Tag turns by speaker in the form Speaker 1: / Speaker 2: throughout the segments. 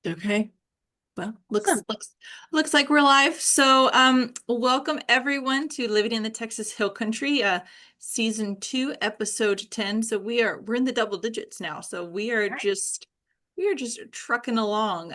Speaker 1: Okay. Well,
Speaker 2: Awesome.
Speaker 1: looks like we're live. So, welcome everyone to Living in the Texas Hill Country, season 2, episode 10. So we're in the double digits now. So
Speaker 2: All right.
Speaker 1: we are just trucking along.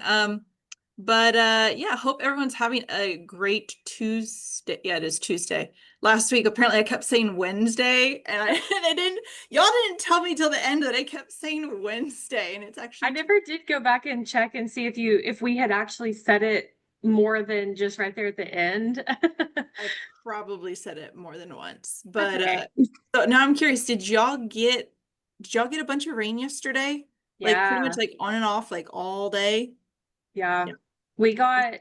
Speaker 1: But yeah, hope everyone's having a great Tuesday. Yeah, it is Tuesday. Last week, apparently I kept saying Wednesday, and I, and I didn't, y'all didn't tell me till the end that I kept saying Wednesday, and it's
Speaker 2: I
Speaker 1: actually
Speaker 2: never did go back and check and see if we had actually said it more than just right there at the end.
Speaker 1: I probably said it more than once,
Speaker 2: That's
Speaker 1: but
Speaker 2: okay.
Speaker 1: so now I'm curious, did y'all get a bunch of rain yesterday? Like pretty much
Speaker 2: Yeah.
Speaker 1: like on and off like all day?
Speaker 2: Yeah.
Speaker 1: Yeah.
Speaker 2: We got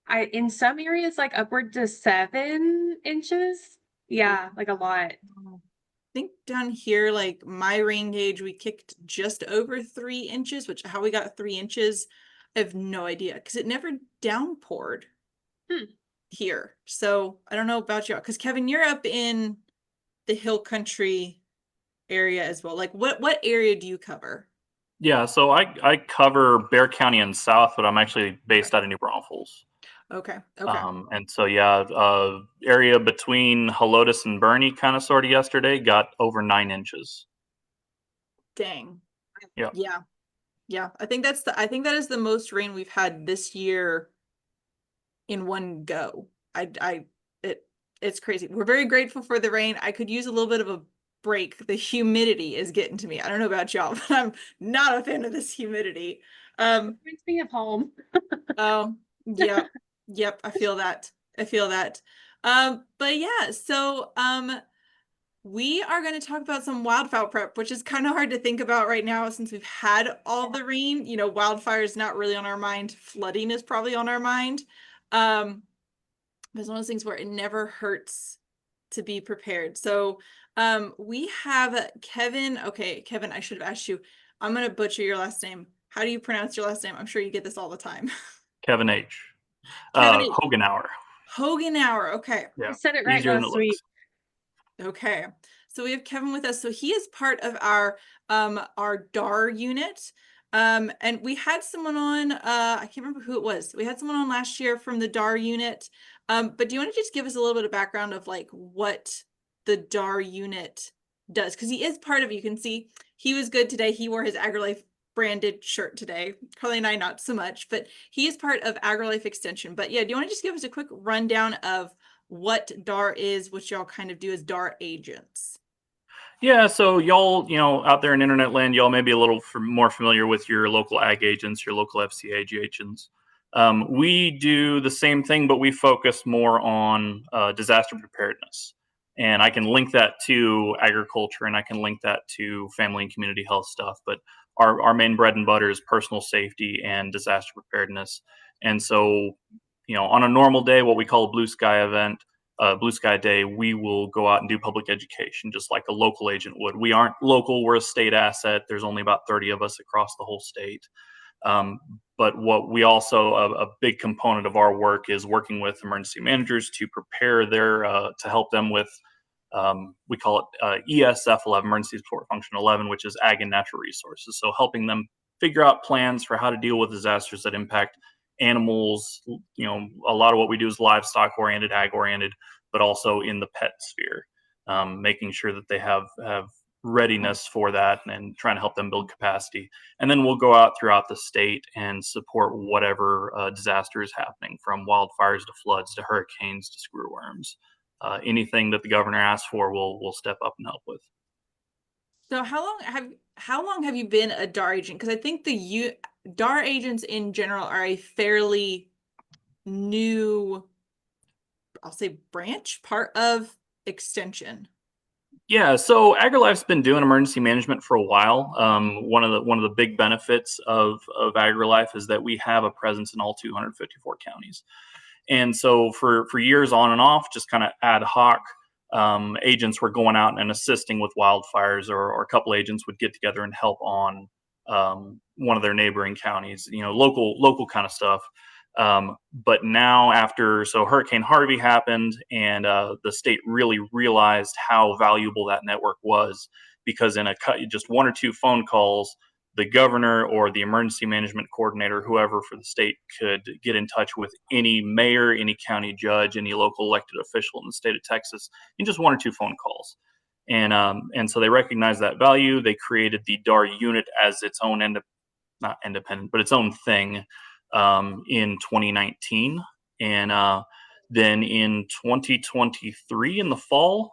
Speaker 2: I in some areas like upward to 7 inches.
Speaker 1: Oh,
Speaker 2: Yeah, like a lot.
Speaker 1: I think down here, like my rain gauge, we kicked just over 3 inches, which how we got 3 inches, I have no idea because it never downpoured
Speaker 2: Hmm.
Speaker 1: here. So I don't know about y'all, because Kevin, you're up in the hill country area as well. Like what area do you cover?
Speaker 3: Yeah, so I cover Bear County and South, but I'm actually based out of New Braunfels.
Speaker 1: Okay. Okay.
Speaker 3: And so yeah, area between Helotes and Bernie, kind of sort of yesterday, got over 9 inches.
Speaker 1: Dang.
Speaker 3: Yeah,
Speaker 1: Yeah. Yeah. I think that is the most rain we've had this year in one go. I it it's crazy. We're very grateful for the rain. I could use a little bit of a break. The humidity is getting to me. I don't know about y'all, but I'm not a fan of this humidity. Um,
Speaker 2: Reminds me of home.
Speaker 1: oh, yep. Yep, I feel that. I feel that. But yeah, so we are going to talk about some wildfire prep, which is kind of hard to think about right now since we've had all the rain. You know, wildfire is not really on our mind. Flooding is probably on our mind. Um, it's one of those things where it never hurts to be prepared. So, we have Kevin. Okay, Kevin, I should have asked you. I'm going to butcher your last name. How do you pronounce your last name? I'm sure you get this all the time.
Speaker 3: Kevin H.
Speaker 1: Kevin
Speaker 3: Hogenauer.
Speaker 1: Hogenauer. Okay.
Speaker 2: I
Speaker 3: Yeah,
Speaker 2: said it right
Speaker 3: easier than it
Speaker 2: last week.
Speaker 3: looks.
Speaker 1: Okay. So we have Kevin with us. So he is part of our DAR unit. And we had someone on I can't remember who it was. We had someone on last year from the DAR unit. But do you want to just give us a little bit of background of like what the DAR unit does? Because he is part of, you can see he was good today. He wore his AgriLife branded shirt today. Carly and I not so much, but he is part of AgriLife Extension. But yeah, do you want to just give us a quick rundown of what DAR is, what y'all kind of do as DAR agents?
Speaker 3: Yeah, so y'all, out there in internet land, y'all may be a little more familiar with your local ag agents, your local FCA agents. We do the same thing, but we focus more on disaster preparedness. And I can link that to agriculture and I can link that to family and community health stuff. But our main bread and butter is personal safety and disaster preparedness. And so, on a normal day, what we call a blue sky event, Blue Sky Day, we will go out and do public education just like a local agent would. We aren't local, we're a state asset. There's only about 30 of us across the whole state. Um, but what we also, a big component of our work is working with emergency managers to prepare to help them with, we call it ESF 11, Emergency Support Function 11, which is Ag and Natural Resources. So helping them figure out plans for how to deal with disasters that impact animals. A lot of what we do is livestock oriented, ag oriented, but also in the pet sphere, making sure that they have readiness for that and trying to help them build capacity. And then we'll go out throughout the state and support whatever disaster is happening, from wildfires to floods to hurricanes to screwworms. Anything that the governor asks for, we'll step up and help with.
Speaker 1: So how long have you been a DAR agent? Because I think DAR agents in general are a fairly new, I'll say branch, part of extension.
Speaker 3: Yeah, so AgriLife's been doing emergency management for a while. One of the big benefits of AgriLife is that we have a presence in all 254 counties, and so for years on and off, just kind of ad hoc, agents were going out and assisting with wildfires, or a couple agents would get together and help on one of their neighboring counties. Local kind of stuff. But now, so Hurricane Harvey happened, and the state really realized how valuable that network was, because in just one or two phone calls, the governor or the emergency management coordinator, whoever for the state, could get in touch with any mayor, any county judge, any local elected official in the state of Texas in just 1 or 2 phone calls. And so they recognized that value. They created the DAR unit as its own not independent, but its own thing in 2019. And then in 2023, in the fall,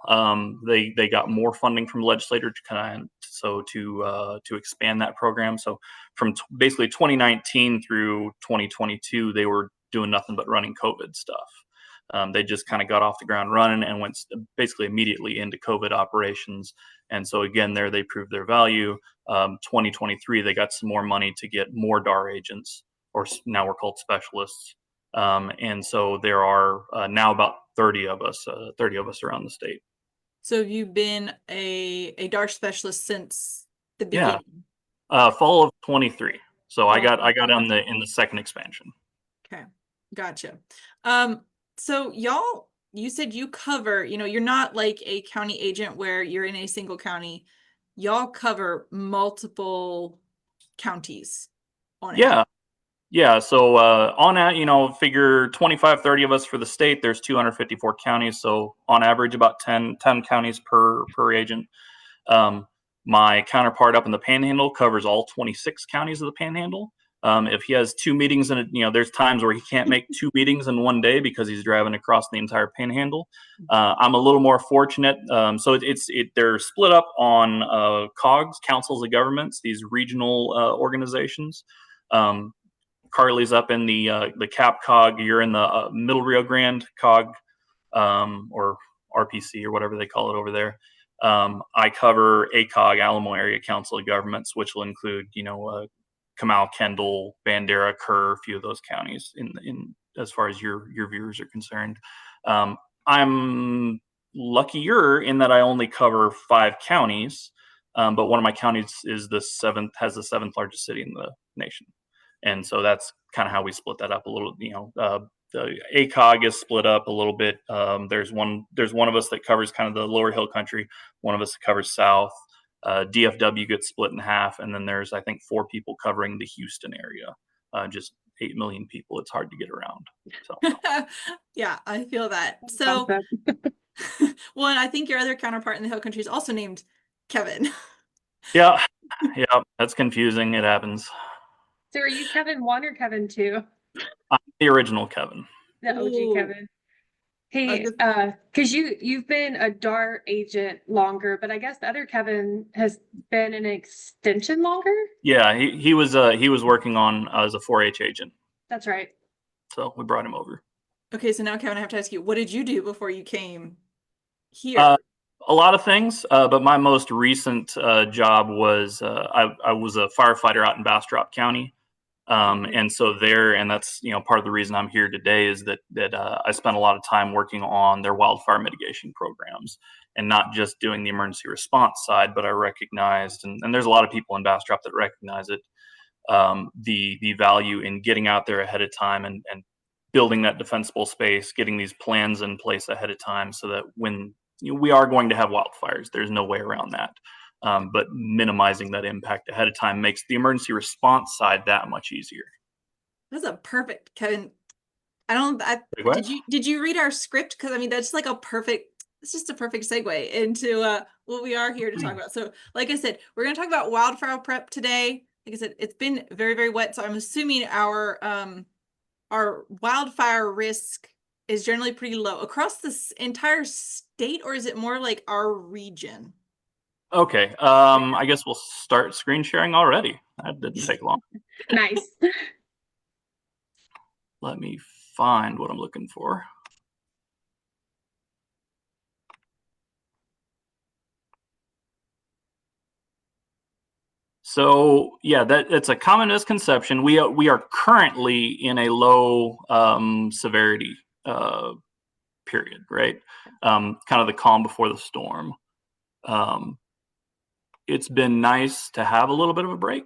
Speaker 3: they got more funding from the legislature to expand that program. So from basically 2019 through 2022, they were doing nothing but running COVID stuff. They just kind of got off the ground running and went basically immediately into COVID operations. And so again, there they proved their value. 2023, they got some more money to get more DAR agents, or now we're called specialists. And so there are now about 30 of us around the state.
Speaker 1: So have you been a DAR specialist since the beginning?
Speaker 3: Fall of 23. So I got in the second expansion.
Speaker 1: Okay, gotcha. So y'all, you said you cover, you're not like a county agent where you're in a single county. Y'all cover multiple counties on it.
Speaker 3: Yeah. So on that, figure 25, 30 of us for the state. There's 254 counties. So on average, about 10 counties per agent. My counterpart up in the Panhandle covers all 26 counties of the Panhandle. If he has 2 meetings there's times where he can't make 2 meetings in one day because he's driving across the entire Panhandle. I'm a little more fortunate. So they're split up on COGs, councils of governments, these regional organizations. Carly's up in the Cap COG. You're in the Middle Rio Grande COG, or RPC, or whatever they call it over there. I cover ACOG, Alamo Area Council of Governments, which will include, Comal, Kendall, Bandera, Kerr, a few of those counties in as far as your viewers are concerned. I'm luckier in that I only cover 5 counties, but one of my counties has the 7th largest city in the nation. And so that's kind of how we split that up a little. The ACOG is split up a little bit. There's one of us that covers kind of the lower hill country. One of us that covers south. DFW gets split in half, and then there's, I think, 4 people covering the Houston area. Just 8 million people. It's hard to get around. So
Speaker 1: yeah, I feel that. So, well, and I think your other counterpart in the hill country is also named Kevin.
Speaker 3: yeah, that's confusing. It happens.
Speaker 2: So are you Kevin 1 or Kevin 2?
Speaker 3: I'm the original Kevin.
Speaker 2: The OG Kevin. Hey, because you've been a DAR agent longer, but I guess the other Kevin has been an extension longer?
Speaker 3: Yeah, he was working on as a 4-H agent.
Speaker 2: That's right.
Speaker 3: So we brought him over.
Speaker 1: Okay, so now Kevin, I have to ask you, what did you do before you came here?
Speaker 3: A lot of things, but my most recent job was I was a firefighter out in Bastrop County. And so that's part of the reason I'm here today is that I spent a lot of time working on their wildfire mitigation programs, and not just doing the emergency response side, but I recognized, and there's a lot of people in Bastrop that recognize it, the value in getting out there ahead of time and building that defensible space, getting these plans in place ahead of time, so that when we are going to have wildfires, there's no way around that. But minimizing that impact ahead of time makes the emergency response side that much easier.
Speaker 1: That's a perfect, Kevin. Did you read our script? Because I mean, that's like it's just a perfect segue into what we are here to talk about. So like I said, we're going to talk about wildfire prep today. Like I said, it's been very, very wet. So I'm assuming our wildfire risk is generally pretty low across this entire state, or is it more like our region?
Speaker 3: Okay, I guess we'll start screen sharing already. That didn't take long.
Speaker 2: Nice.
Speaker 3: Let me find what I'm looking for. So yeah, it's a common misconception. We are currently in a low severity period, right? Kind of the calm before the storm. It's been nice to have a little bit of a break,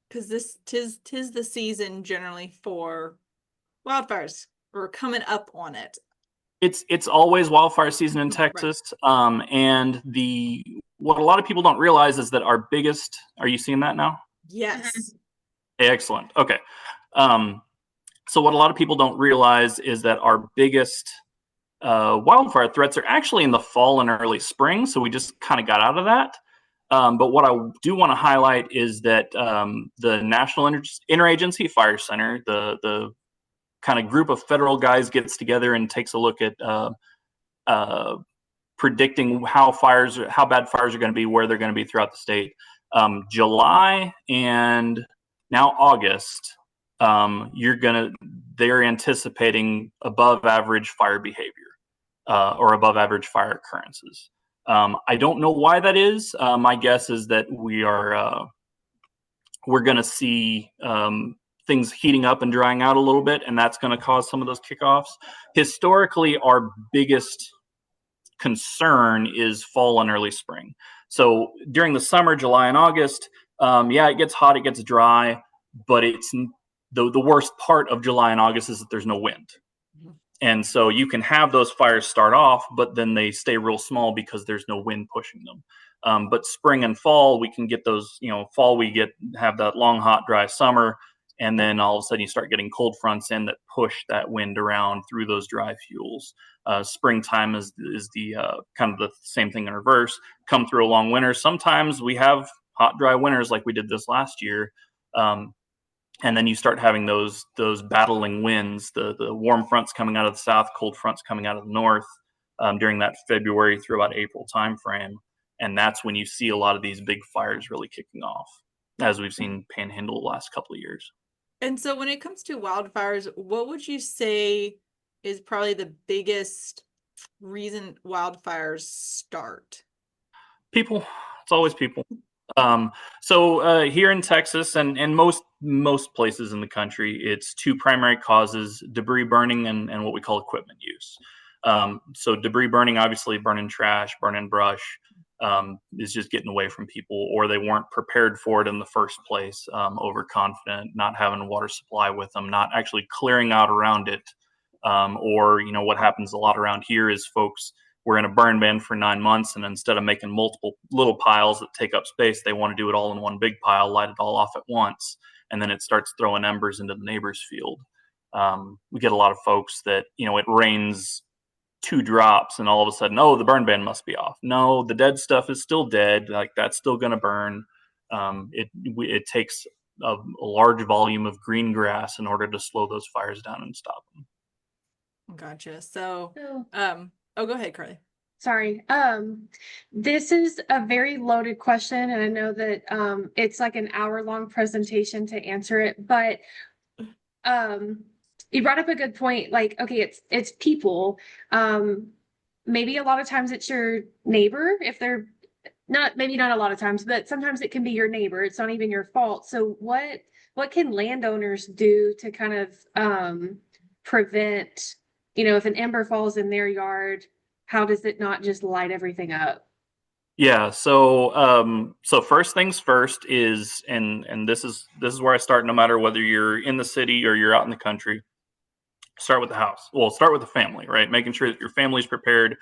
Speaker 1: because tis the season generally for wildfires. We're coming up on it.
Speaker 3: It's always wildfire season in Texas. Right. And what a lot of people don't realize is that our biggest, are you seeing that now?
Speaker 1: Yes.
Speaker 3: Excellent. Okay. So what a lot of people don't realize is that our biggest wildfire threats are actually in the fall and early spring. So we just kind of got out of that. But what I do want to highlight is that the National Interagency Fire Center, the kind of group of federal guys, gets together and takes a look at predicting how bad fires are going to be, where they're going to be throughout the state. July and now August, they're anticipating above average fire behavior or above average fire occurrences. I don't know why that is. My guess is that we're going to see things heating up and drying out a little bit, and that's going to cause some of those kickoffs. Historically, our biggest concern is fall and early spring. So during the summer, July and August, it gets hot, it gets dry, but it's the worst part of July and August is that there's no wind. And so you can have those fires start off, but then they stay real small because there's no wind pushing them. But spring and fall, we can get those, fall have that long, hot, dry summer. And then all of a sudden you start getting cold fronts in that push that wind around through those dry fuels. Springtime is the kind of the same thing in reverse. Come through a long winter. Sometimes we have hot, dry winters like we did this last year. And then you start having those battling winds, the warm fronts coming out of the south, cold fronts coming out of the north during that February through about April timeframe. And that's when you see a lot of these big fires really kicking off, as we've seen Panhandle the last couple of years.
Speaker 1: And so when it comes to wildfires, what would you say is probably the biggest reason wildfires start?
Speaker 3: People. It's always people. So here in Texas and most places in the country, it's two primary causes: debris burning and what we call equipment use. So debris burning, obviously burning trash, burning brush, is just getting away from people, or they weren't prepared for it in the first place, overconfident, not having a water supply with them, not actually clearing out around it. Or what happens a lot around here is folks, we're in a burn ban for 9 months, and instead of making multiple little piles that take up space, they want to do it all in one big pile, light it all off at once, and then it starts throwing embers into the neighbor's field. We get a lot of folks that, it rains 2 drops and all of a sudden, the burn ban must be off. No, the dead stuff is still dead. Like, that's still going to burn. It takes a large volume of green grass in order to slow those fires down and stop them.
Speaker 1: Gotcha. So, go ahead, Carly.
Speaker 2: Sorry. This is a very loaded question, and I know that it's like an hour-long presentation to answer it, but you brought up a good point. Like, okay, it's people. Maybe a lot of times it's your neighbor, if they're maybe not a lot of times, but sometimes it can be your neighbor. It's not even your fault. So what can landowners do to kind of prevent, if an ember falls in their yard, how does it not just light everything up?
Speaker 3: Yeah. So first things first is, and this is where I start, no matter whether you're in the city or you're out in the country, start with the house. Well, start with the family, right? Making sure that your family's prepared,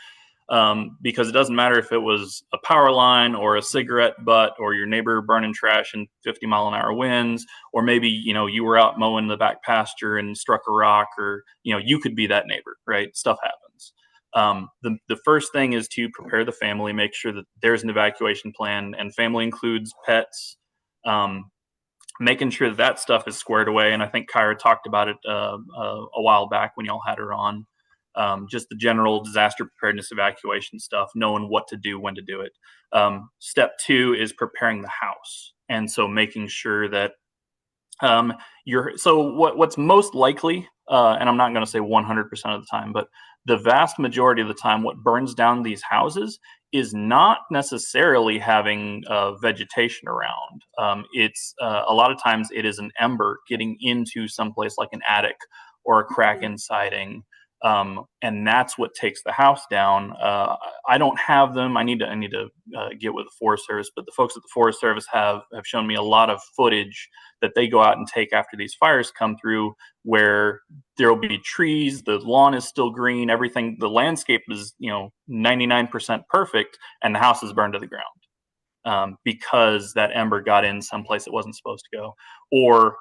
Speaker 3: because it doesn't matter if it was a power line or a cigarette butt or your neighbor burning trash in 50-mile-an-hour winds, or maybe, you were out mowing the back pasture and struck a rock, or, you could be that neighbor, right? Stuff happens. The first thing is to prepare the family, make sure that there's an evacuation plan, and family includes pets, making sure that stuff is squared away. And I think Kyra talked about it a while back when y'all had her on, just the general disaster preparedness evacuation stuff, knowing what to do, when to do it. Step 2 is preparing the house. And so making sure that what's most likely, and I'm not going to say 100% of the time, but the vast majority of the time, what burns down these houses is not necessarily having vegetation around. It's a lot of times it is an ember getting into someplace like an attic or a crack in siding. And that's what takes the house down. I don't have them. I need to get with the Forest Service, but the folks at the Forest Service have shown me a lot of footage that they go out and take after these fires come through, where there will be trees, the lawn is still green, everything, the landscape is 99% perfect, and the house is burned to the ground. because that ember got in someplace it wasn't supposed to go, or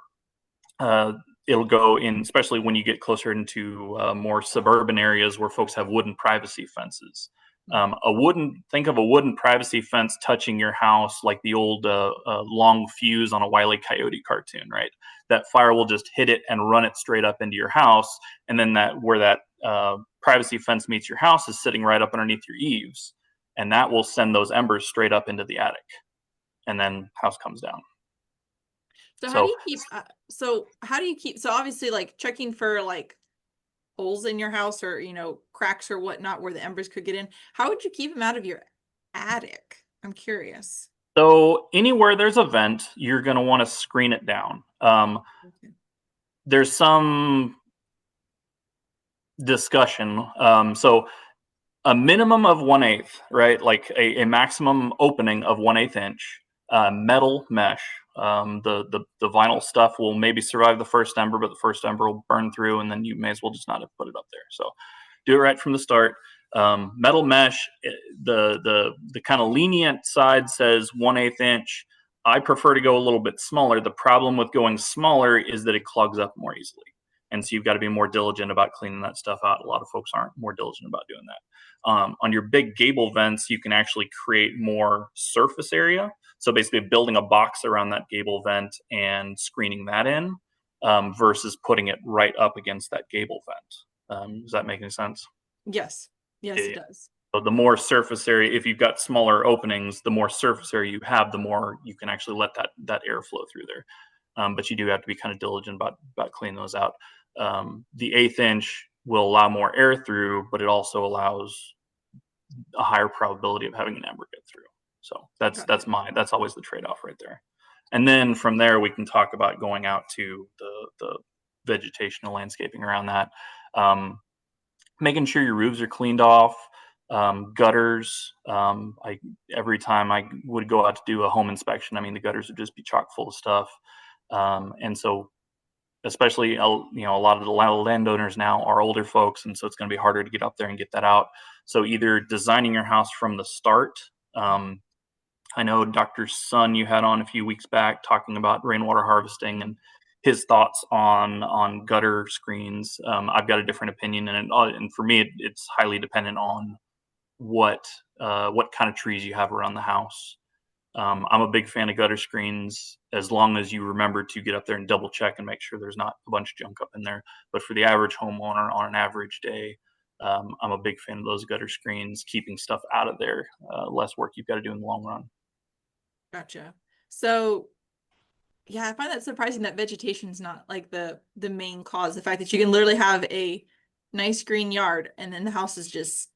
Speaker 3: it'll go in, especially when you get closer into more suburban areas where folks have wooden privacy fences. Think of a wooden privacy fence touching your house like the old long fuse on a Wile E. Coyote cartoon, right? That fire will just hit it and run it straight up into your house, and then where that privacy fence meets your house is sitting right up underneath your eaves, and that will send those embers straight up into the attic, and then house comes down.
Speaker 1: So how do you keep, so obviously like checking for like holes in your house or, cracks or whatnot where the embers could get in. How would you keep them out of your attic? I'm curious.
Speaker 3: So anywhere there's a vent, you're going to want to screen it down.
Speaker 1: Okay.
Speaker 3: There's some discussion. So a minimum of 1/8, right? Like a maximum opening of 1/8 inch, metal mesh. The vinyl stuff will maybe survive the first ember, but the first ember will burn through, and then you may as well just not have put it up there. So do it right from the start. Metal mesh, the kind of lenient side says 1/8 inch. I prefer to go a little bit smaller. The problem with going smaller is that it clogs up more easily. And so you've got to be more diligent about cleaning that stuff out. A lot of folks aren't more diligent about doing that. On your big gable vents, you can actually create more surface area. So basically building a box around that gable vent and screening that in versus putting it right up against that gable vent. Does that make any sense?
Speaker 1: Yes. Yes,
Speaker 3: Yeah.
Speaker 1: it does.
Speaker 3: So the more surface area, if you've got smaller openings, the more surface area you have, the more you can actually let that air flow through there. But you do have to be kind of diligent about cleaning those out. The 1/8 inch will allow more air through, but it also allows a higher probability of having an ember get through. So that's always the trade-off right there. And then from there we can talk about going out to the vegetation and landscaping around that. Making sure your roofs are cleaned off, gutters. Every time I would go out to do a home inspection, I mean the gutters would just be chock full of stuff, and so especially a lot of the landowners now are older folks, and so it's going to be harder to get up there and get that out. So either designing your house from the start. I know Dr. Sun you had on a few weeks back talking about rainwater harvesting and his thoughts on gutter screens. I've got a different opinion, and for me, it's highly dependent on what kind of trees you have around the house. I'm a big fan of gutter screens as long as you remember to get up there and double check and make sure there's not a bunch of junk up in there. But for the average homeowner on an average day, I'm a big fan of those gutter screens, keeping stuff out of there, less work you've got to do in the long run.
Speaker 1: Gotcha. So yeah, I find that surprising that vegetation is not like the main cause. The fact that you can literally have a nice green yard and then the house is just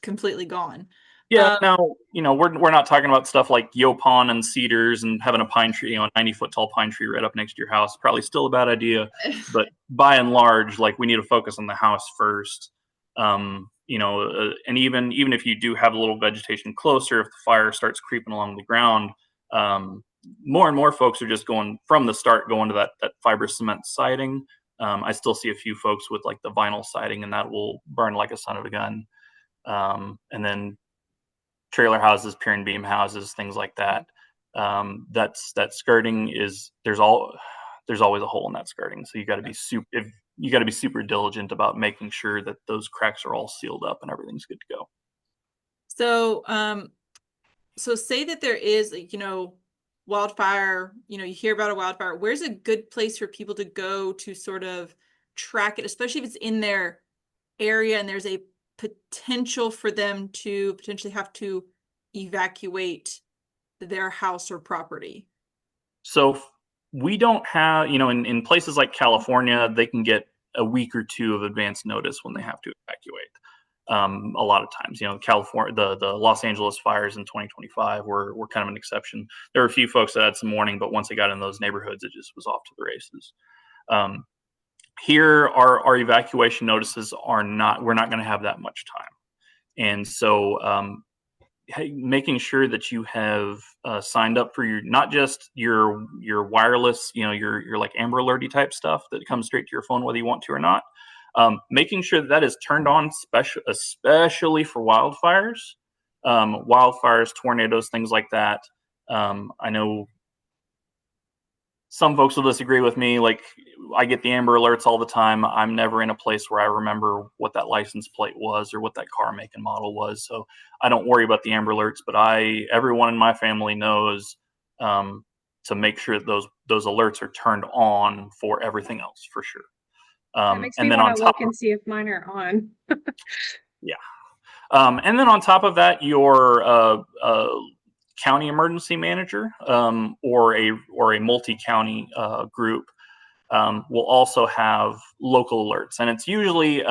Speaker 1: completely gone.
Speaker 3: Yeah, now we're not talking about stuff like yopon and cedars and having a pine tree, a 90-foot tall pine tree right up next to your house. Probably still a bad idea, but by and large, like we need to focus on the house first. And even if you do have a little vegetation closer, if the fire starts creeping along the ground, more and more folks are just going from the start going to that fibrous cement siding. I still see a few folks with like the vinyl siding, and that will burn like a son of a gun. And then trailer houses, pier and beam houses, things like that. That skirting is there's always a hole in that skirting, so you got to be super diligent about making sure that those cracks are all sealed up and everything's good to go.
Speaker 1: So, so say that there is, wildfire, you hear about a wildfire. Where's a good place for people to go to sort of track it, especially if it's in their area and there's a potential for them to potentially have to evacuate their house or property? So
Speaker 3: we don't have, in places like California, they can get a week or two of advance notice when they have to evacuate. A lot of times, California, the Los Angeles fires in 2025 were kind of an exception. There were a few folks that had some warning, but once they got in those neighborhoods, it just was off to the races. Here, our evacuation notices we're not going to have that much time. And so making sure that you have signed up for not just your wireless, your like Amber Alerty type stuff that comes straight to your phone, whether you want to or not. Making sure that is turned on, especially for wildfires. wildfires, tornadoes, things like that. I know some folks will disagree with me. Like, I get the Amber Alerts all the time. I'm never in a place where I remember what that license plate was or what that car make and model was. So I don't worry about the Amber Alerts, but everyone in my family knows to make sure that those alerts are turned on for everything else, for sure.
Speaker 2: That makes me
Speaker 3: and then
Speaker 2: want
Speaker 3: on
Speaker 2: to
Speaker 3: top,
Speaker 2: look and see if mine are on.
Speaker 3: yeah. And then on top of that, your county emergency manager or a multi-county group will also have local alerts, and it's usually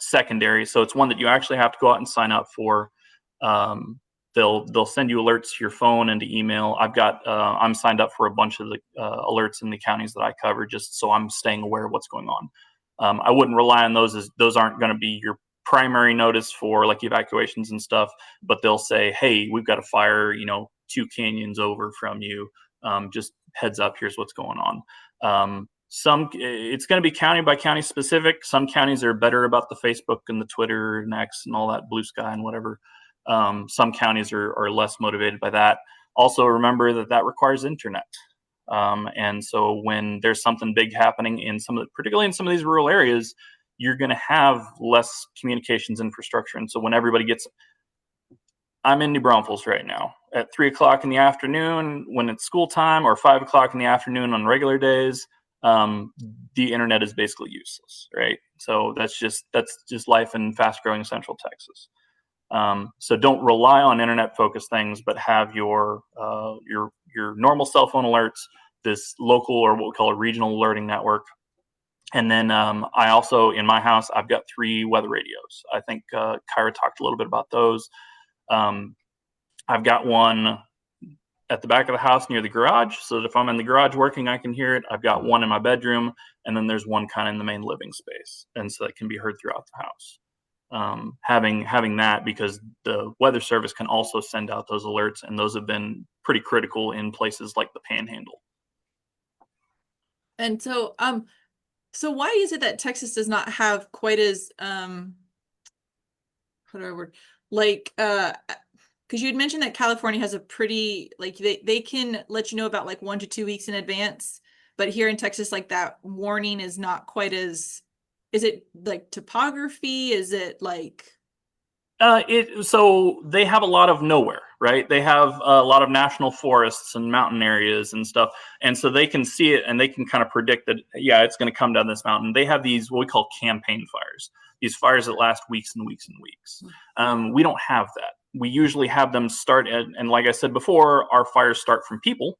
Speaker 3: secondary. So it's one that you actually have to go out and sign up for. They'll send you alerts to your phone and to email. I'm signed up for a bunch of the alerts in the counties that I cover, just so I'm staying aware of what's going on. I wouldn't rely on those, as those aren't going to be your primary notice for like evacuations and stuff, but they'll say, hey, we've got a fire, 2 canyons over from you. Just heads up, here's what's going on. It's going to be county by county specific. Some counties are better about the Facebook and the Twitter and X and all that, Blue Sky and whatever. Some counties are less motivated by that. Also, remember that requires internet. And so when there's something big happening particularly in some of these rural areas, you're going to have less communications infrastructure. And so when everybody I'm in New Braunfels right now at 3:00 in the afternoon when it's school time, or 5:00 in the afternoon on regular days, the internet is basically useless, right? So that's just life in fast growing Central Texas. So don't rely on internet focused things, but have your normal cell phone alerts, this local, or what we call a regional alerting network. And then I also, in my house, I've got 3 weather radios. I think Kyra talked a little bit about those. I've got one at the back of the house near the garage, so that if I'm in the garage working, I can hear it. I've got one in my bedroom, and then there's one kind of in the main living space, and so that can be heard throughout the house. Having that, because the Weather Service can also send out those alerts, and those have been pretty critical in places like the Panhandle.
Speaker 1: And so why is it that Texas does not have quite as because you had mentioned that California has a pretty, like, they can let you know about like 1 to 2 weeks in advance, but here in Texas, like, that warning is not quite as, is it like topography? Is it like
Speaker 3: So they have a lot of nowhere, right? They have a lot of national forests and mountain areas and stuff. And so they can see it and they can kind of predict that, yeah, it's going to come down this mountain. They have these, what we call campaign fires, these fires that last weeks and weeks and weeks. We don't have that. We usually have them start and like I said before, our fires start from people.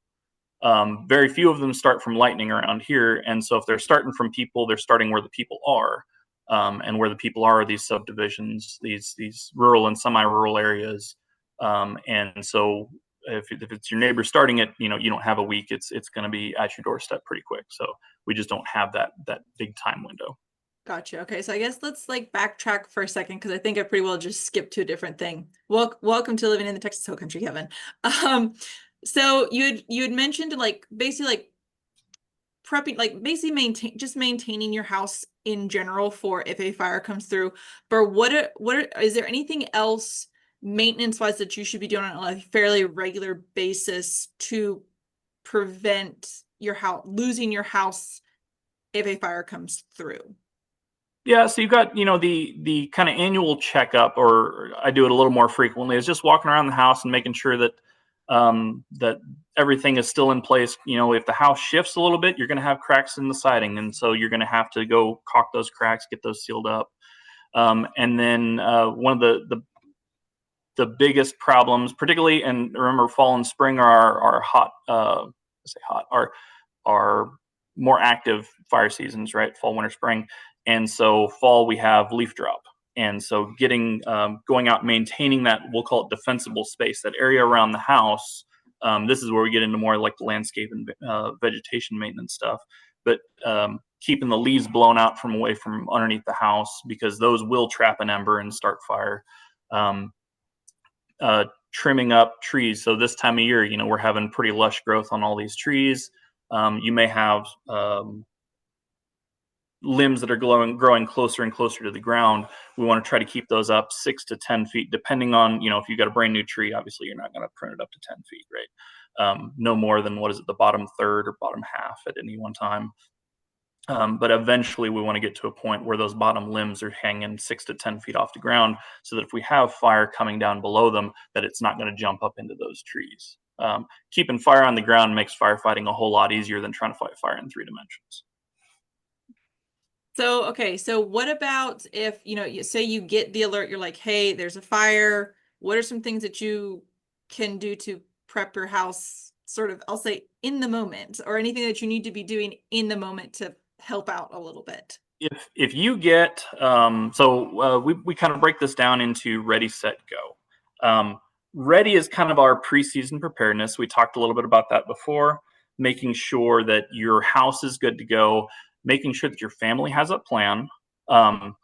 Speaker 3: Very few of them start from lightning around here. And so if they're starting from people, they're starting where the people are. And where the people are these subdivisions, these rural and semi-rural areas. And so if it's your neighbor starting it, you don't have a week. It's going to be at your doorstep pretty quick. So we just don't have that big time window.
Speaker 1: Gotcha. Okay, so I guess let's like backtrack for a second, because I think I pretty well just skipped to a different thing. Welcome to living in the Texas Hill Country, Kevin. So you had mentioned like basically like prepping, like basically maintaining your house in general for if a fire comes through. But is there anything else maintenance wise that you should be doing on a fairly regular basis to prevent your house losing your house if a fire comes through?
Speaker 3: Yeah, so you've got, the kind of annual checkup, or I do it a little more frequently, is just walking around the house and making sure that that everything is still in place. If the house shifts a little bit, you're going to have cracks in the siding, and so you're going to have to go caulk those cracks, get those sealed up. And then one of the biggest problems, particularly, and remember, fall and spring are hot. Are more active fire seasons, right? Fall, winter, spring. And so fall, we have leaf drop. And so going out, maintaining that, we'll call it defensible space, that area around the house. This is where we get into more like landscape and vegetation maintenance stuff. But keeping the leaves blown out from away from underneath the house, because those will trap an ember and start fire. Trimming up trees. So this time of year, we're having pretty lush growth on all these trees. You may have limbs that are growing closer and closer to the ground, we want to try to keep those up 6 to 10 feet, depending on, if you got a brand new tree, obviously you're not going to prune it up to 10 feet, right? No more than, the bottom third or bottom half at any one time. But eventually we want to get to a point where those bottom limbs are hanging 6 to 10 feet off the ground, so that if we have fire coming down below them, that it's not going to jump up into those trees. Keeping fire on the ground makes firefighting a whole lot easier than trying to fight fire in 3 dimensions.
Speaker 1: So, okay, so what about if, you say you get the alert, you're like, hey, there's a fire. What are some things that you can do to prep your house sort of, I'll say, in the moment, or anything that you need to be doing in the moment to help out a little bit?
Speaker 3: If you get, we kind of break this down into ready, set, go. Ready is kind of our preseason preparedness. We talked a little bit about that before, making sure that your house is good to go, making sure that your family has a plan. And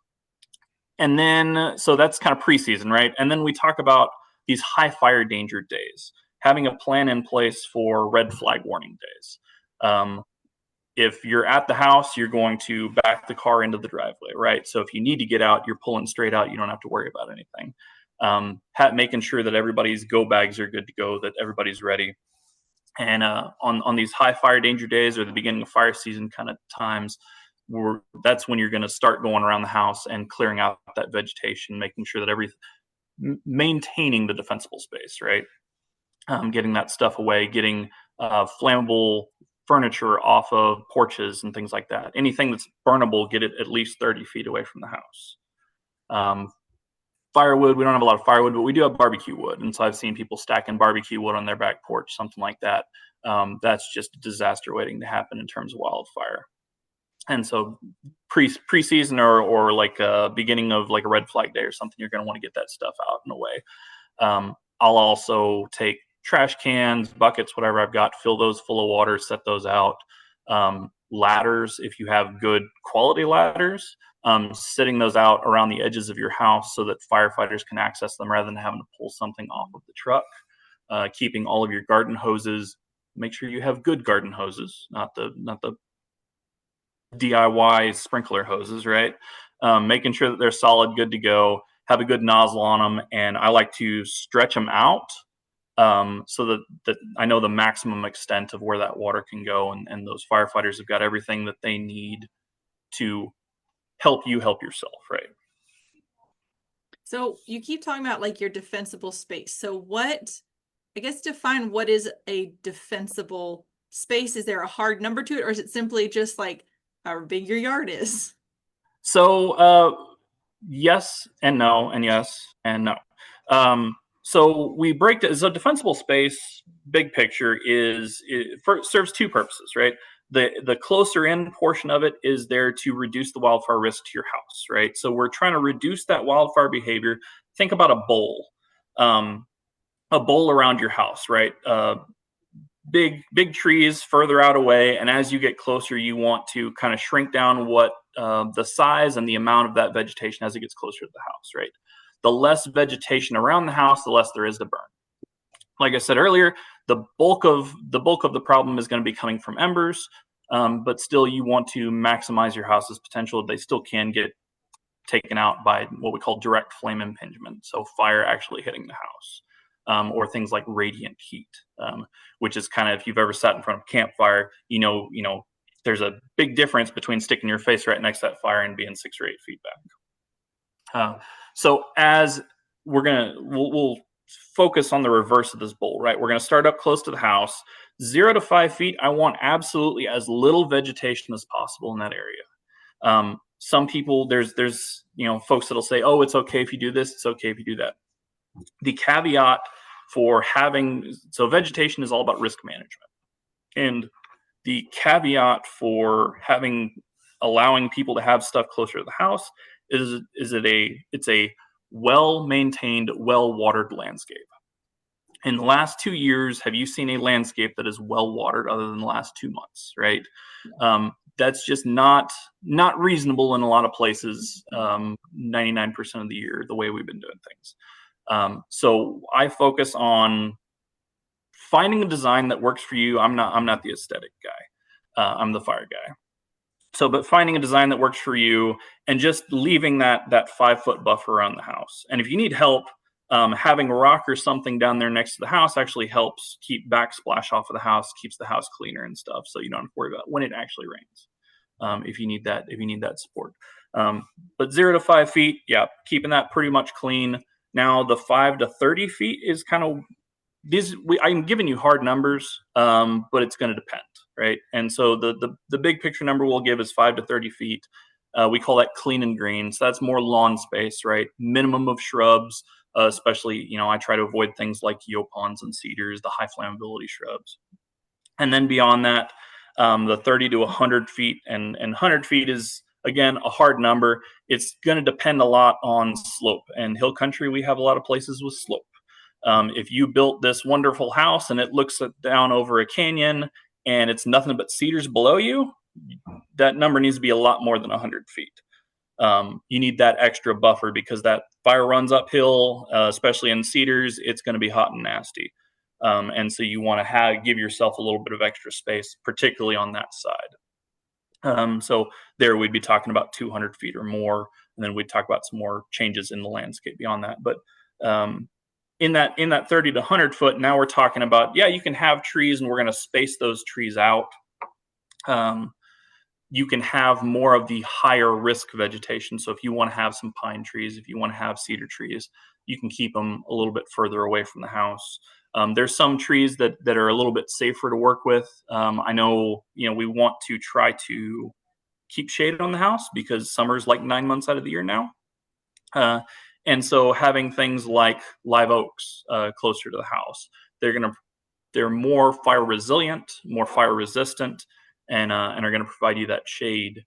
Speaker 3: then, so that's kind of preseason, right? And then we talk about these high fire danger days, having a plan in place for red flag warning days. If you're at the house, you're going to back the car into the driveway, right? So if you need to get out, you're pulling straight out. You don't have to worry about anything. Making sure that everybody's go bags are good to go, that everybody's ready. And on these high fire danger days or the beginning of fire season kind of times, that's when you're going to start going around the house and clearing out that vegetation, making sure that maintaining the defensible space, right? Getting that stuff away, getting flammable furniture off of porches and things like that. Anything that's burnable, get it at least 30 feet away from the house. Firewood, we don't have a lot of firewood, but we do have barbecue wood. And so I've seen people stacking barbecue wood on their back porch, something like that. That's just a disaster waiting to happen in terms of wildfire. And so preseason or like beginning of like a red flag day or something, you're going to want to get that stuff out and away. I'll also take trash cans, buckets, whatever I've got, fill those full of water, set those out. Ladders, if you have good quality ladders, setting those out around the edges of your house so that firefighters can access them rather than having to pull something off of the truck. Keeping all of your garden hoses, make sure you have good garden hoses, not the DIY sprinkler hoses, right? Making sure that they're solid, good to go, have a good nozzle on them, and I like to stretch them out so that I know the maximum extent of where that water can go, and those firefighters have got everything that they need to help you help yourself, right?
Speaker 1: So you keep talking about like your defensible space. So define what is a defensible space? Is there a hard number to it, or is it simply just like however big your yard is?
Speaker 3: So yes and no, and yes and no. So we break it. So defensible space, big picture, serves 2 purposes, right? The closer in portion of it is there to reduce the wildfire risk to your house, right? So we're trying to reduce that wildfire behavior. Think about a bowl around your house, right? Big trees further out away, and as you get closer, you want to kind of shrink down what the size and the amount of that vegetation as it gets closer to the house, right? The less vegetation around the house, the less there is to burn. Like I said earlier, the bulk of the problem is going to be coming from embers, but still you want to maximize your house's potential. They still can get taken out by what we call direct flame impingement, so fire actually hitting the house, or things like radiant heat, which is kind of, if you've ever sat in front of a campfire, you know there's a big difference between sticking your face right next to that fire and being 6 or 8 feet back. So as we'll focus on the reverse of this bowl, right? We're going to start up close to the house, 0 to 5 feet. I want absolutely as little vegetation as possible in that area. Some people, there's folks that'll say, oh, it's okay if you do this, it's okay if you do that. The caveat for vegetation is all about risk management, and the caveat for allowing people to have stuff closer to the house is it's a well-maintained, well-watered landscape. In the last 2 years, have you seen a landscape that is well-watered other than the last 2 months, right? That's just not reasonable in a lot of places, 99% of the year, the way we've been doing things. So I focus on finding a design that works for you. I'm not the aesthetic guy. I'm the fire guy. So, but finding a design that works for you and just leaving that 5-foot buffer around the house. And if you need help, having a rock or something down there next to the house actually helps keep backsplash off of the house, keeps the house cleaner and stuff. So you don't have to worry about when it actually rains. If you need that support. But 0 to 5 feet, yeah, keeping that pretty much clean. Now the 5 to 30 feet is kind of I'm giving you hard numbers, but it's going to depend, right? And so the big picture number we'll give is 5 to 30 feet. We call that clean and green. So that's more lawn space, right? Minimum of shrubs, especially, I try to avoid things like yaupons and cedars, the high flammability shrubs. And then beyond that, the 30 to 100 feet, and 100 feet is, again, a hard number. It's going to depend a lot on slope. And hill country, we have a lot of places with slope. If you built this wonderful house and it looks down over a canyon and it's nothing but cedars below you, that number needs to be a lot more than 100 feet. You need that extra buffer because that fire runs uphill, especially in cedars. It's going to be hot and nasty. And so you want to give yourself a little bit of extra space, particularly on that side. So there we'd be talking about 200 feet or more, and then we'd talk about some more changes in the landscape beyond that. But in that 30 to 100 foot, now we're talking about, you can have trees, and we're going to space those trees out. You can have more of the higher risk vegetation. So if you want to have some pine trees, if you want to have cedar trees, you can keep them a little bit further away from the house. There's some trees that are a little bit safer to work with. I know, we want to try to keep shade on the house because summer's like 9 months out of the year now. And so having things like live oaks closer to the house, they're more fire resilient, more fire resistant, and are going to provide you that shade.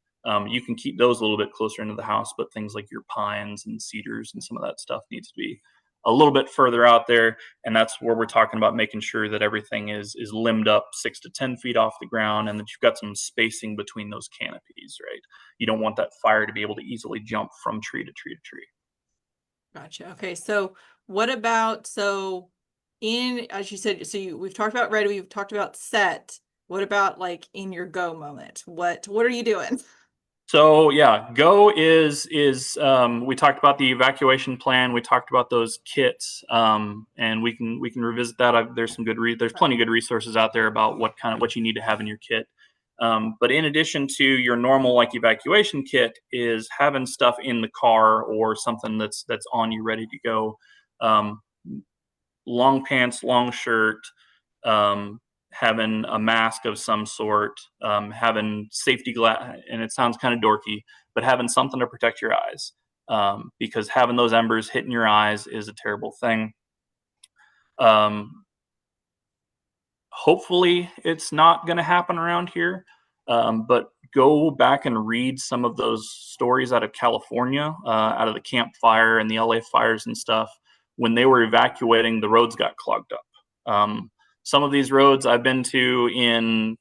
Speaker 3: You can keep those a little bit closer into the house, but things like your pines and cedars and some of that stuff needs to be a little bit further out there. And that's where we're talking about making sure that everything is limbed up 6 to 10 feet off the ground, and that you've got some spacing between those canopies, right? You don't want that fire to be able to easily jump from tree to tree to tree.
Speaker 1: Gotcha. Okay. So what about, as you said, we've talked about ready, we've talked about set. What about like in your go moment? What are you doing?
Speaker 3: So go is we talked about the evacuation plan. We talked about those kits, and we can revisit that. There's plenty of good resources out there about what you need to have in your kit. But in addition to your normal like evacuation kit, is having stuff in the car or something that's on you ready to go. Long pants, long shirt. Having a mask of some sort, having safety glass, and it sounds kind of dorky, but having something to protect your eyes, because having those embers hitting your eyes is a terrible thing. Hopefully it's not going to happen around here, but go back and read some of those stories out of California, out of the Camp Fire and the LA fires and stuff. When they were evacuating, the roads got clogged up. Some of these roads I've been to in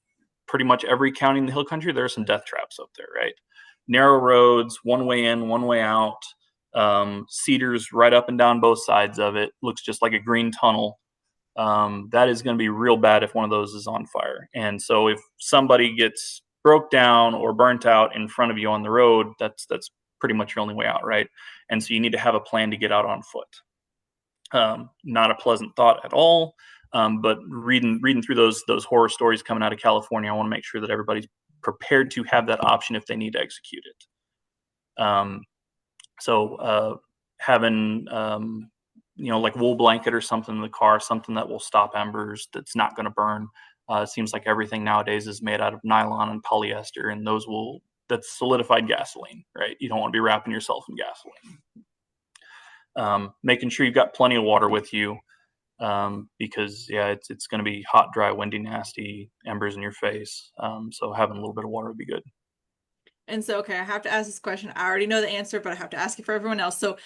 Speaker 3: pretty much every county in the hill country, there are some death traps up there, right? Narrow roads, one way in, one way out, cedars right up and down both sides of it. Looks just like a green tunnel. That is going to be real bad if one of those is on fire. And so if somebody gets broke down or burnt out in front of you on the road, that's pretty much your only way out, right? And so you need to have a plan to get out on foot. Not a pleasant thought at all. But reading through those horror stories coming out of California, I want to make sure that everybody's prepared to have that option if they need to execute it. So having like wool blanket or something in the car, something that will stop embers, that's not going to burn. It seems like everything nowadays is made out of nylon and polyester, and that's solidified gasoline, right? You don't want to be wrapping yourself in gasoline. Making sure you've got plenty of water with you. Because it's going to be hot, dry, windy, nasty, embers in your face. So having a little bit of water would be good.
Speaker 1: And so, okay, I have to ask this question. I already know the answer, but I have to ask it for everyone else. So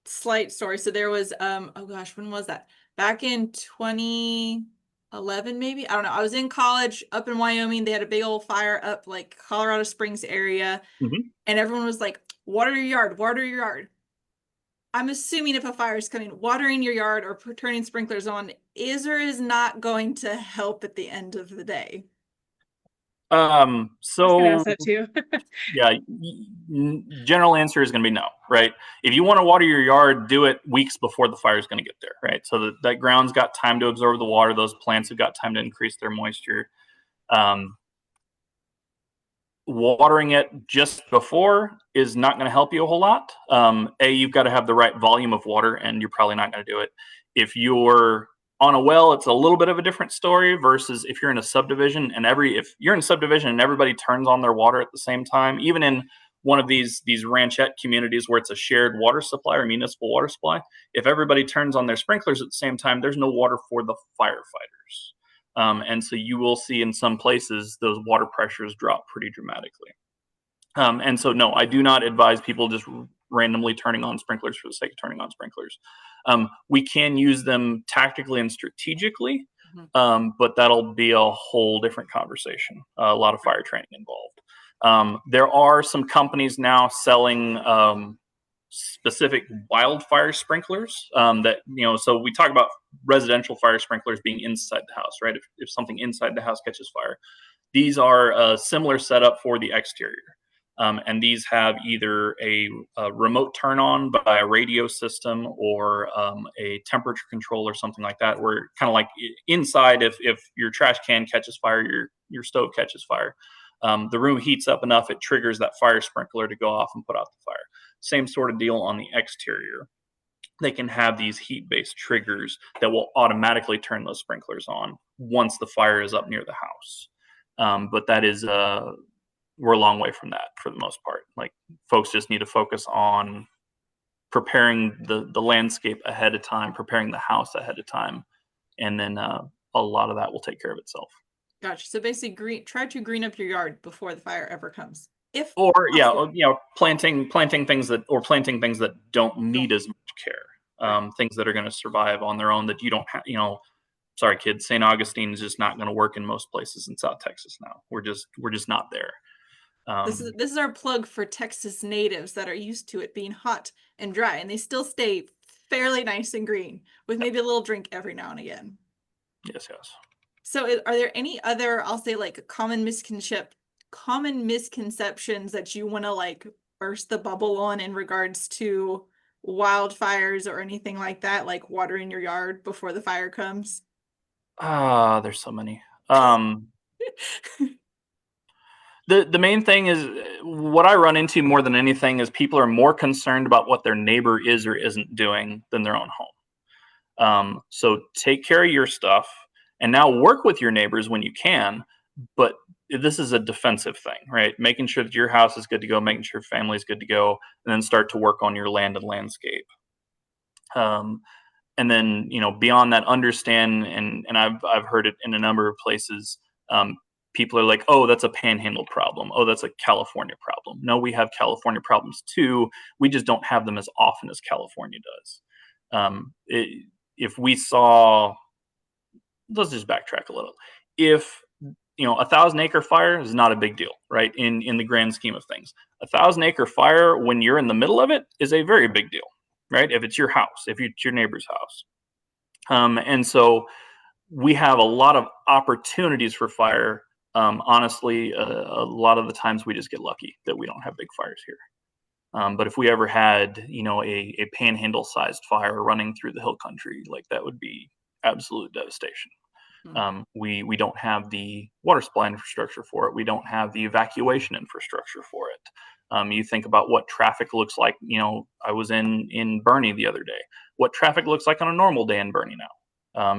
Speaker 1: slight story. So there was, oh gosh, when was that? Back in 2011, maybe? I don't know. I was in college up in Wyoming. They had a big old fire up like Colorado Springs area.
Speaker 3: Mm-hmm.
Speaker 1: And everyone was like, water your yard, water your yard. I'm assuming if a fire is coming, watering your yard or turning sprinklers on is or is not going to help at the end of the day.
Speaker 2: I was gonna
Speaker 3: So
Speaker 2: ask that too.
Speaker 3: yeah, general answer is going to be no, right? If you want to water your yard, do it weeks before the fire is going to get there, right? So that ground's got time to absorb the water. Those plants have got time to increase their moisture. Um, Watering it just before is not going to help you a whole lot. You've got to have the right volume of water, and you're probably not going to do it. If you're on a well, it's a little bit of a different story versus if you're in a subdivision and if you're in a subdivision and everybody turns on their water at the same time, even in one of these ranchette communities where it's a shared water supply or municipal water supply, if everybody turns on their sprinklers at the same time, there's no water for the firefighters. And so you will see in some places those water pressures drop pretty dramatically. And so, no, I do not advise people just randomly turning on sprinklers for the sake of turning on sprinklers. We can use them tactically and strategically, but that'll be a whole different conversation. A lot of fire training involved. There are some companies now selling specific wildfire sprinklers so we talk about residential fire sprinklers being inside the house, right? If something inside the house catches fire, these are a similar setup for the exterior. And these have either a remote turn on by a radio system or a temperature control or something like that, where kind of like inside, if your trash can catches fire, your stove catches fire, the room heats up enough, it triggers that fire sprinkler to go off and put out the fire. Same sort of deal on the exterior. They can have these heat-based triggers that will automatically turn those sprinklers on once the fire is up near the house. But that is, we're a long way from that for the most part. Like, folks just need to focus on preparing the landscape ahead of time, preparing the house ahead of time, and then a lot of that will take care of itself.
Speaker 1: Gotcha. So basically, try to green up your yard before the fire ever comes.
Speaker 3: Planting things that don't need as much care. Things that are going to survive on their own that you don't have. Sorry, kids. St. Augustine is just not going to work in most places in South Texas now. We're just not there.
Speaker 1: This is our plug for Texas natives that are used to it being hot and dry, and they still stay fairly nice and green with maybe a little drink every now and again.
Speaker 3: Yes.
Speaker 1: So are there any other, I'll say, like common misconceptions that you want to like burst the bubble on in regards to wildfires or anything like that, like watering your yard before the fire comes?
Speaker 3: There's so many. The main thing is, what I run into more than anything is people are more concerned about what their neighbor is or isn't doing than their own home. So take care of your stuff, and now work with your neighbors when you can. But this is a defensive thing, right? Making sure that your house is good to go, making sure your family is good to go, and then start to work on your land and landscape. And then, beyond that, understand, and I've heard it in a number of places. People are like, oh, that's a panhandle problem. Oh, that's a California problem. No, we have California problems too. We just don't have them as often as California does. If we saw, let's just backtrack a little. If 1,000-acre fire is not a big deal, right? In the grand scheme of things, 1,000-acre fire, when you're in the middle of it, is a very big deal, right? If it's your house, if it's your neighbor's house. And so we have a lot of opportunities for fire. Honestly, a lot of the times we just get lucky that we don't have big fires here. But if we ever had, a panhandle-sized fire running through the hill country, like, that would be absolute devastation. We don't have the water supply infrastructure for it. We don't have the evacuation infrastructure for it. You think about what traffic looks like. I was in Bernie the other day. What traffic looks like on a normal day in Bernie now,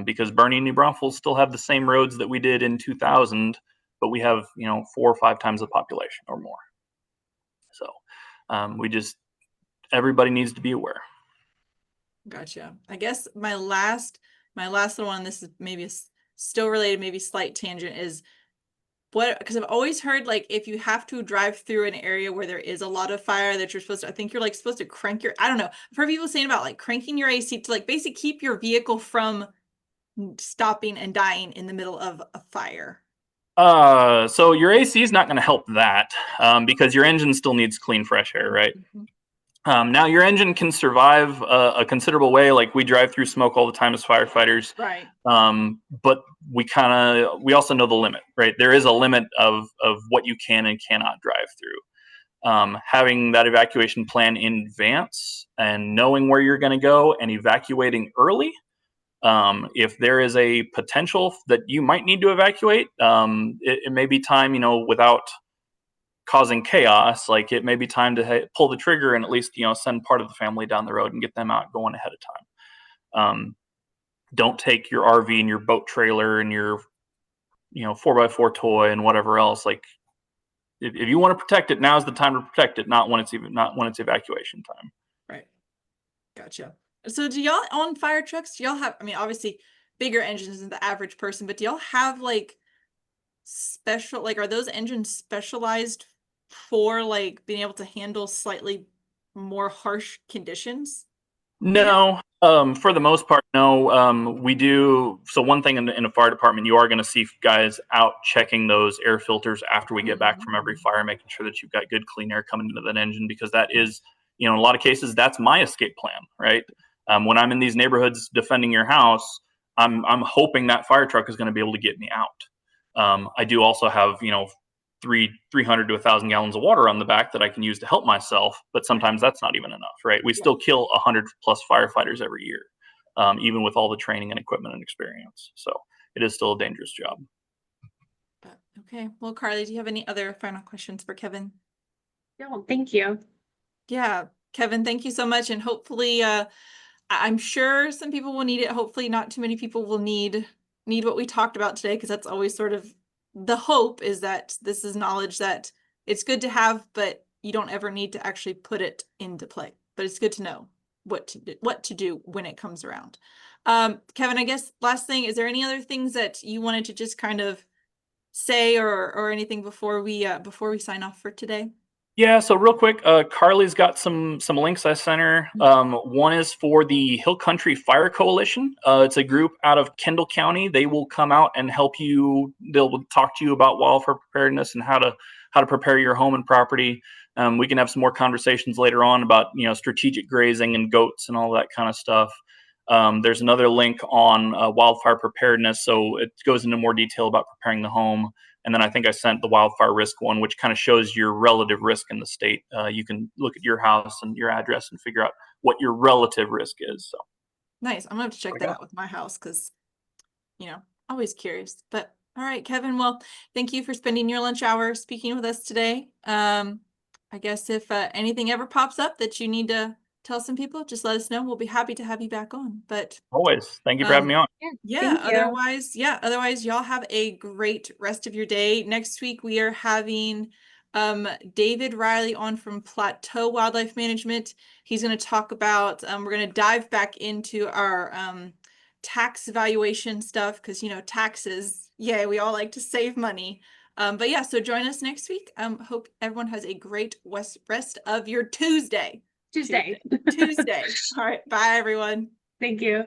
Speaker 3: because Bernie and New Braunfels still have the same roads that we did in 2000, but we have 4 or 5 times the population or more. So everybody needs to be aware.
Speaker 1: Gotcha. I guess my last one, this is maybe still related, maybe slight tangent, is because I've always heard, like, if you have to drive through an area where there is a lot of fire, that you're supposed to, I think you're like supposed to crank I don't know. I've heard people saying about like cranking your AC to like basically keep your vehicle from stopping and dying in the middle of a fire.
Speaker 3: So your AC is not going to help that, because your engine still needs clean, fresh air, right? Now your engine can survive a considerable way. Like we drive through smoke all the time as firefighters.
Speaker 1: Right.
Speaker 3: But we also know the limit, right? There is a limit of what you can and cannot drive through. Having that evacuation plan in advance and knowing where you're going to go and evacuating early. If there is a potential that you might need to evacuate, it may be time, without causing chaos, like it may be time to pull the trigger and at least, send part of the family down the road and get them out going ahead of time. Don't take your RV and your boat trailer and your, 4x4 toy and whatever else. Like if you want to protect it, now's the time to protect it, not when it's evacuation time.
Speaker 1: Right. Gotcha. So do y'all own fire trucks? Do y'all have, I mean, obviously bigger engines than the average person, but do y'all have like special, like, are those engines specialized for like being able to handle slightly more harsh conditions?
Speaker 3: No, for the most part, no. We do. So one thing in a fire department, you are going to see guys out checking those air filters after we get back from every fire, making sure that you've got good clean air coming into that engine, because that is, in a lot of cases, that's my escape plan, right? When I'm in these neighborhoods defending your house, I'm hoping that fire truck is going to be able to get me out. I do also have, 300 to 1,000 gallons of water on the back that I can use to help myself, but sometimes that's not even enough, right? We still kill 100 plus firefighters every year, even with all the training and equipment and experience. So it is still a dangerous job.
Speaker 1: Okay. Well, Carly, do you have any other final questions for Kevin?
Speaker 2: No, thank you.
Speaker 1: Yeah, Kevin, thank you so much. And hopefully, I'm sure some people will need it. Hopefully not too many people will need what we talked about today, because that's always sort of the hope, is that this is knowledge that it's good to have, but you don't ever need to actually put it into play. But it's good to know what to do when it comes around. Kevin, I guess last thing, is there any other things that you wanted to just kind of say or anything before we sign off for today?
Speaker 3: Yeah, so real quick, Carly's got some links I sent her. One is for the Hill Country Fire Coalition. It's a group out of Kendall County. They will come out and help you. They'll talk to you about wildfire preparedness and how to prepare your home and property. We can have some more conversations later on about strategic grazing and goats and all that kind of stuff. There's another link on wildfire preparedness, so it goes into more detail about preparing the home. And then I think I sent the wildfire risk one, which kind of shows your relative risk in the state. You can look at your house and your address and figure out what your relative risk is. So
Speaker 1: nice. I'm gonna have to check that out with my house, because always curious. But all right, Kevin, well, thank you for spending your lunch hour speaking with us today. I guess if anything ever pops up that you need to tell some people, just let us know. We'll be happy to have you back on. But
Speaker 3: always, thank you for having me on.
Speaker 1: yeah,
Speaker 2: Thank you.
Speaker 1: otherwise y'all have a great rest of your day. Next week we are having David Riley on from Plateau Wildlife Management. He's going to talk about we're going to dive back into our tax evaluation stuff, because taxes, yay, we all like to save money. But yeah, so join us next week. Hope everyone has a great rest of your Tuesday.
Speaker 2: Tuesday.
Speaker 1: Tuesday. All right, bye everyone.
Speaker 2: Thank you.